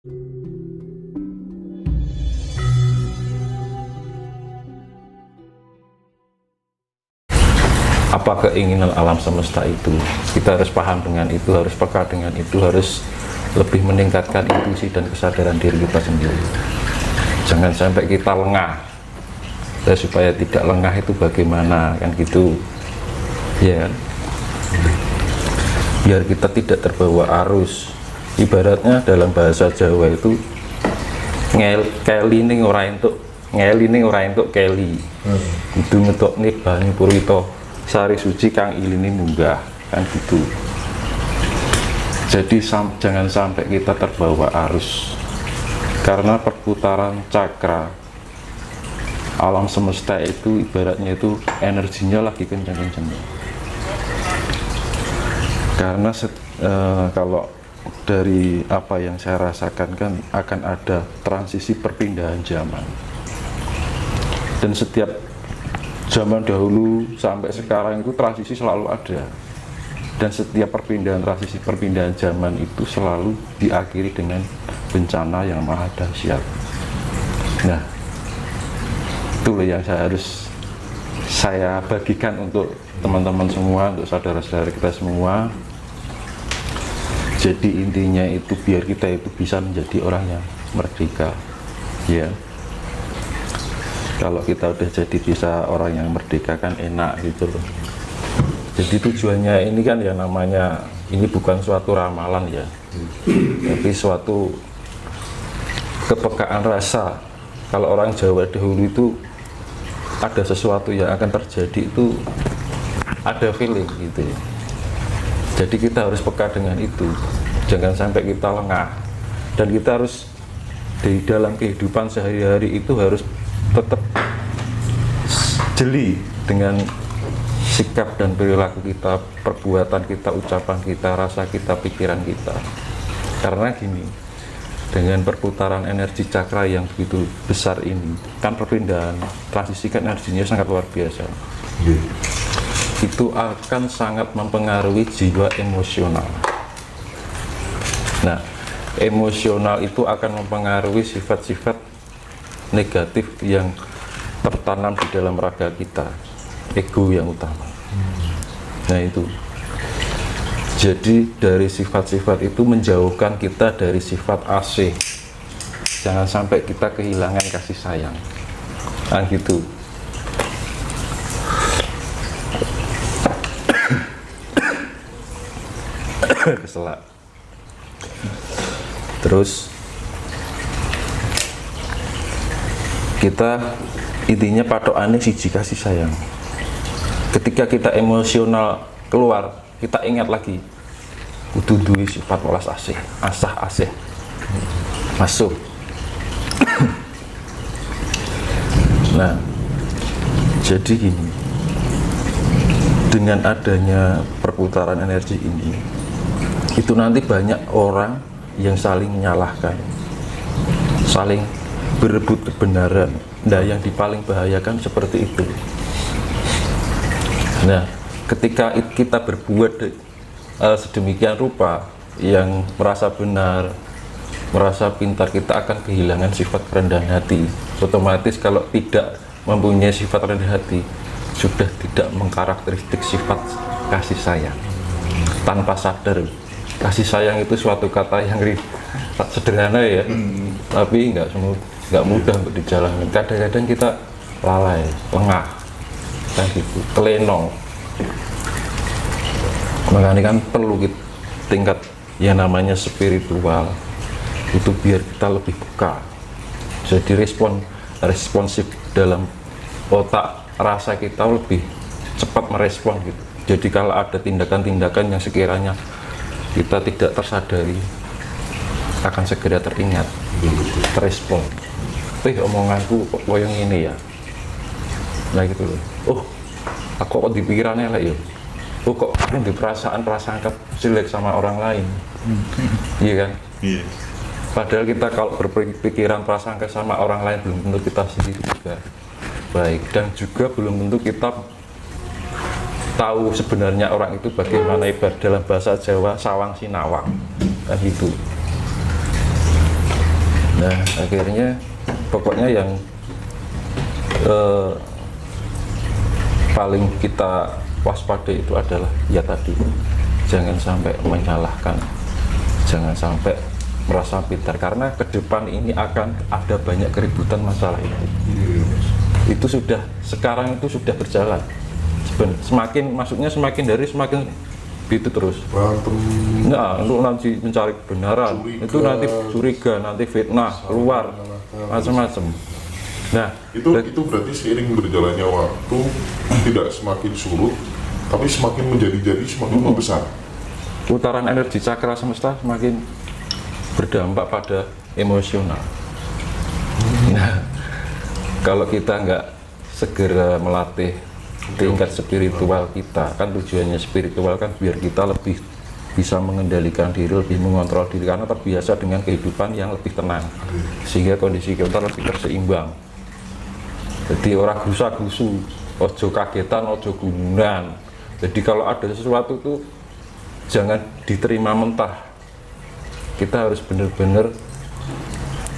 Apa keinginan alam semesta itu? Kita harus paham dengan itu, harus peka dengan itu, harus lebih meningkatkan intuisi dan kesadaran diri kita sendiri. Jangan sampai kita lengah. Dan supaya tidak lengah itu bagaimana, kan gitu ya kan? Biar kita tidak terbawa arus. Ibaratnya dalam bahasa Jawa itu keli ning ora entuk ngeli ning ora entuk keli. Kudu ngetokne banyu purwita sari suci kang iline munggah, kan gitu. Jadi jangan sampai kita terbawa arus, karena perputaran cakra alam semesta itu ibaratnya itu energinya lagi kencang-kencangnya. Karena kalau dari apa yang saya rasakan kan akan ada transisi perpindahan zaman, dan setiap zaman dahulu sampai sekarang itu transisi selalu ada, dan setiap perpindahan zaman itu selalu diakhiri dengan bencana yang maha dahsyat. Nah, itulah yang saya bagikan untuk teman-teman semua, untuk saudara-saudara kita semua. Jadi intinya itu biar kita itu bisa menjadi orang yang merdeka, ya. Kalau kita udah jadi bisa orang yang merdeka kan enak gitu loh. Jadi tujuannya ini kan ya namanya, ini bukan suatu ramalan ya, tapi suatu kepekaan rasa. Kalau orang Jawa dahulu itu ada sesuatu yang akan terjadi itu ada feeling gitu ya. Jadi kita harus peka dengan itu, jangan sampai kita lengah, dan kita harus di dalam kehidupan sehari-hari itu harus tetap jeli dengan sikap dan perilaku kita, perbuatan kita, ucapan kita, rasa kita, pikiran kita. Karena gini, dengan perputaran energi cakra yang begitu besar ini, kan perpindahan, transisi kan energinya sangat luar biasa. Itu akan sangat mempengaruhi jiwa emosional. Nah, emosional itu akan mempengaruhi sifat-sifat negatif yang tertanam di dalam raga kita, ego yang utama. Nah itu, jadi dari sifat-sifat itu menjauhkan kita dari sifat asih. Jangan sampai kita kehilangan kasih sayang, nah gitu. Keselak. Terus kita intinya patokannya siji, kasih sayang. Ketika kita emosional keluar, kita ingat lagi kudu duwe sifat welas asih, asah asih masuk. Nah, jadi gini, dengan adanya perputaran energi ini, itu nanti banyak orang yang saling menyalahkan, saling berebut kebenaran. Nah, yang paling bahayakan seperti itu. Nah, ketika kita berbuat sedemikian rupa yang merasa benar, merasa pintar, kita akan kehilangan sifat kerendahan hati. Otomatis kalau tidak mempunyai sifat rendah hati, sudah tidak mengkarakteristik sifat kasih sayang. Tanpa sadar, kasih sayang itu suatu kata yang sederhana ya, tapi nggak mudah untuk dijalankan. Kadang-kadang kita lalai, lengah, kan gitu, kelenong. Makanya kan perlu tingkat yang namanya spiritual itu biar kita lebih peka, jadi responsif dalam otak rasa kita, lebih cepat merespon gitu. Jadi kalau ada tindakan-tindakan yang sekiranya kita tidak tersadari, akan segera teringat, terespon. Omonganku kok koyong ini ya, nah gitu loh. Oh, aku kok di pikirannya lah ya. Oh, kok di perasaan jelek sama orang lain. Iya kan? Iya. Padahal kita kalau berpikiran prasangka sama orang lain, belum tentu kita sendiri juga baik, dan juga belum tentu kita tahu sebenarnya orang itu bagaimana. Ibarat dalam bahasa Jawa sawang sinawang, kan gitu. Nah akhirnya pokoknya yang paling kita waspada itu adalah ya tadi, jangan sampai menyalahkan, jangan sampai merasa pintar, karena ke depan ini akan ada banyak keributan masalah itu. Itu sudah, sekarang itu sudah berjalan. Semakin maksudnya semakin dari semakin itu terus. Nah, untuk nanti mencari kebenaran, itu nanti curiga, nanti fitnah, keluar macam-macam. Nah, itu berarti seiring berjalannya waktu tidak semakin surut, tapi semakin menjadi semakin membesar. Putaran energi cakra semesta semakin berdampak pada emosional. Nah, kalau kita nggak segera melatih tingkat spiritual kita, kan tujuannya spiritual kan biar kita lebih bisa mengendalikan diri, lebih mengontrol diri, karena terbiasa dengan kehidupan yang lebih tenang, sehingga kondisi kita lebih terseimbang. Jadi orang gusa-gusu, ojo kagetan, ojo gunan. Jadi kalau ada sesuatu itu jangan diterima mentah. Kita harus benar-benar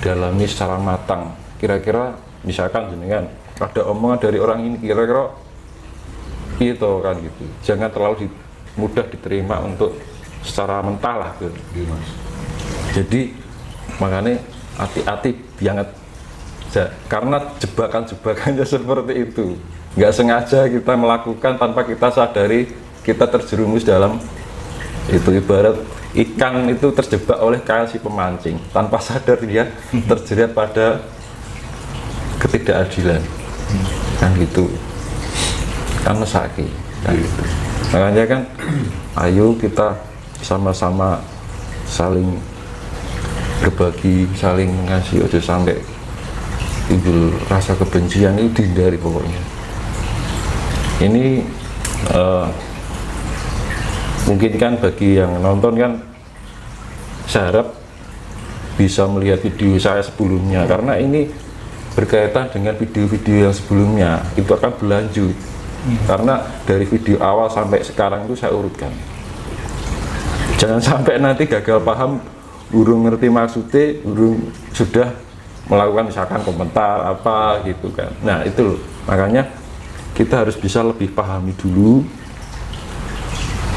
dalami secara matang. Kira-kira misalkan jenengan ada omongan dari orang ini, kira-kira gitu kan gitu. Jangan terlalu mudah diterima untuk secara mentah lah gitu. Jadi makanya hati-hati banget, karena jebakan-jebakannya seperti itu. Nggak sengaja kita melakukan tanpa kita sadari kita terjerumus dalam itu. Ibarat ikan itu terjebak oleh kail si pemancing, tanpa sadar dia terjerat pada ketidakadilan, kan gitu, kan mesaki, kan gitu. Makanya kan ayo kita sama-sama saling berbagi, saling mengasihi, ojo sampai timbul rasa kebencian, itu dihindari pokoknya. Ini mungkin kan bagi yang nonton kan, saya harap bisa melihat video saya sebelumnya, karena ini berkaitan dengan video-video yang sebelumnya, itu akan berlanjut. Karena dari video awal sampai sekarang itu saya urutkan. Jangan sampai nanti gagal paham, burung ngerti maksudnya, burung sudah melakukan misalkan komentar apa gitu kan. Nah itu loh, makanya kita harus bisa lebih pahami dulu.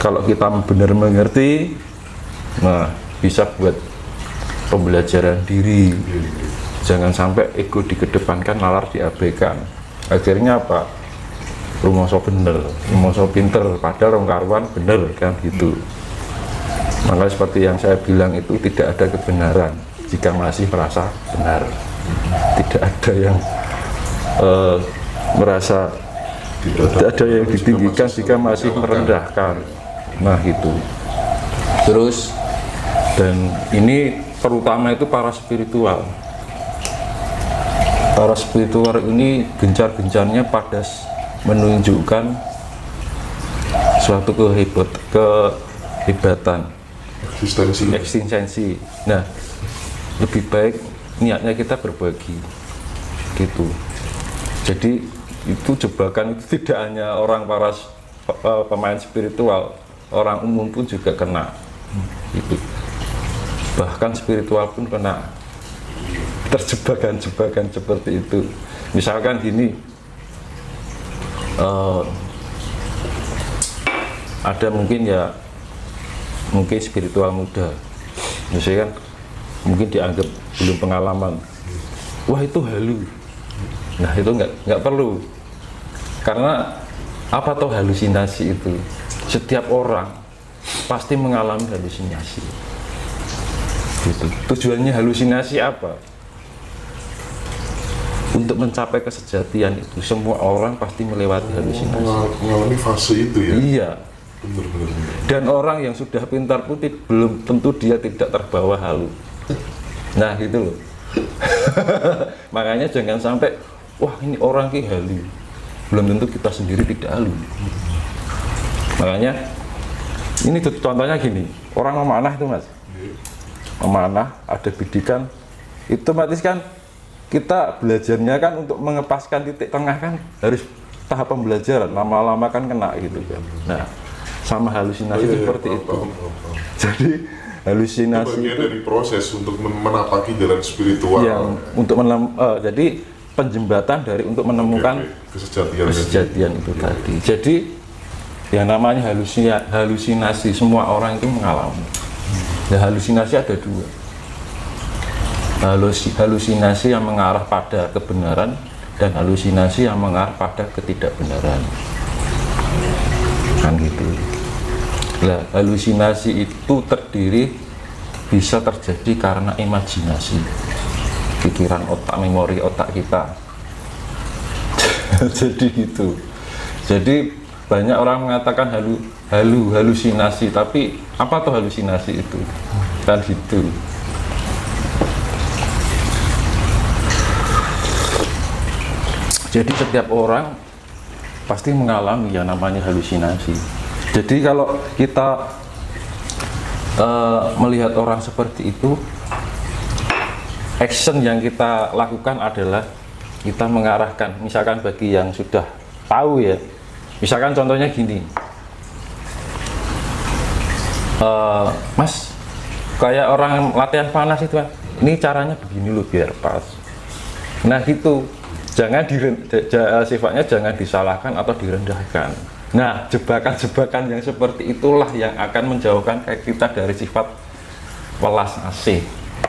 Kalau kita benar mengerti, nah bisa buat pembelajaran diri. Jangan sampai ego dikedepankan, nalar diabaikan. Akhirnya apa? Rumoso bener, rumoso pinter, padahal orang karuan bener kan gitu. Makanya seperti yang saya bilang itu, tidak ada kebenaran jika masih merasa benar. Tidak ada yang merasa, tidak ada yang ditinggikan jika masih merendahkan. Nah gitu. Terus, dan ini terutama itu para spiritual. Para spiritual ini gencar-gencarnya pada menunjukkan suatu kehebatan, eksistensi. Nah, lebih baik niatnya kita berbagi, gitu. Jadi itu jebakan itu tidak hanya orang para pemain spiritual, orang umum pun juga kena, gitu. Bahkan spiritual pun kena terjebakan-jebakan seperti itu. Misalkan gini, ada mungkin ya, mungkin spiritual muda, misalnya kan mungkin dianggap belum pengalaman, wah itu halu. Nah itu nggak perlu, karena apa toh halusinasi itu, setiap orang pasti mengalami halusinasi gitu. Tujuannya halusinasi apa? Untuk mencapai kesejatian itu, semua orang pasti melewati halusinasi, mengalami fase itu ya. Iya. Benar. Dan orang yang sudah pintar pun belum tentu dia tidak terbawa halu. Nah gitu loh. Makanya jangan sampai, wah ini orang ki halu, belum tentu kita sendiri tidak halu. Makanya ini contohnya gini, orang memanah itu mas, memanah ada bidikan, itu otomatis kan kita belajarnya kan untuk mengepaskan titik tengah kan harus tahap pembelajaran, lama-lama kan kena gitu kan. Nah sama halusinasi itu seperti itu. Jadi halusinasi bagian itu dari proses untuk menapaki jalan spiritual. yang untuk jadi penjembatan dari untuk menemukan kesejatian itu tadi. Jadi yang namanya halusinasi semua orang itu mengalami. Nah, halusinasi ada dua. Halusinasi yang mengarah pada kebenaran dan halusinasi yang mengarah pada ketidakbenaran. Kan gitu. Nah, halusinasi itu bisa terjadi karena imajinasi, pikiran otak, memori otak kita. Jadi gitu. Jadi banyak orang mengatakan halusinasi, tapi apa tuh halusinasi itu? Kan gitu. Jadi setiap orang pasti mengalami yang namanya halusinasi. Jadi kalau kita melihat orang seperti itu, action yang kita lakukan adalah kita mengarahkan, misalkan bagi yang sudah tahu ya, misalkan contohnya gini, Mas, kayak orang latihan panas itu kan, ini caranya begini loh biar pas. Nah gitu, sifatnya jangan disalahkan atau direndahkan. Nah, jebakan-jebakan yang seperti itulah yang akan menjauhkan kita dari sifat welas asih.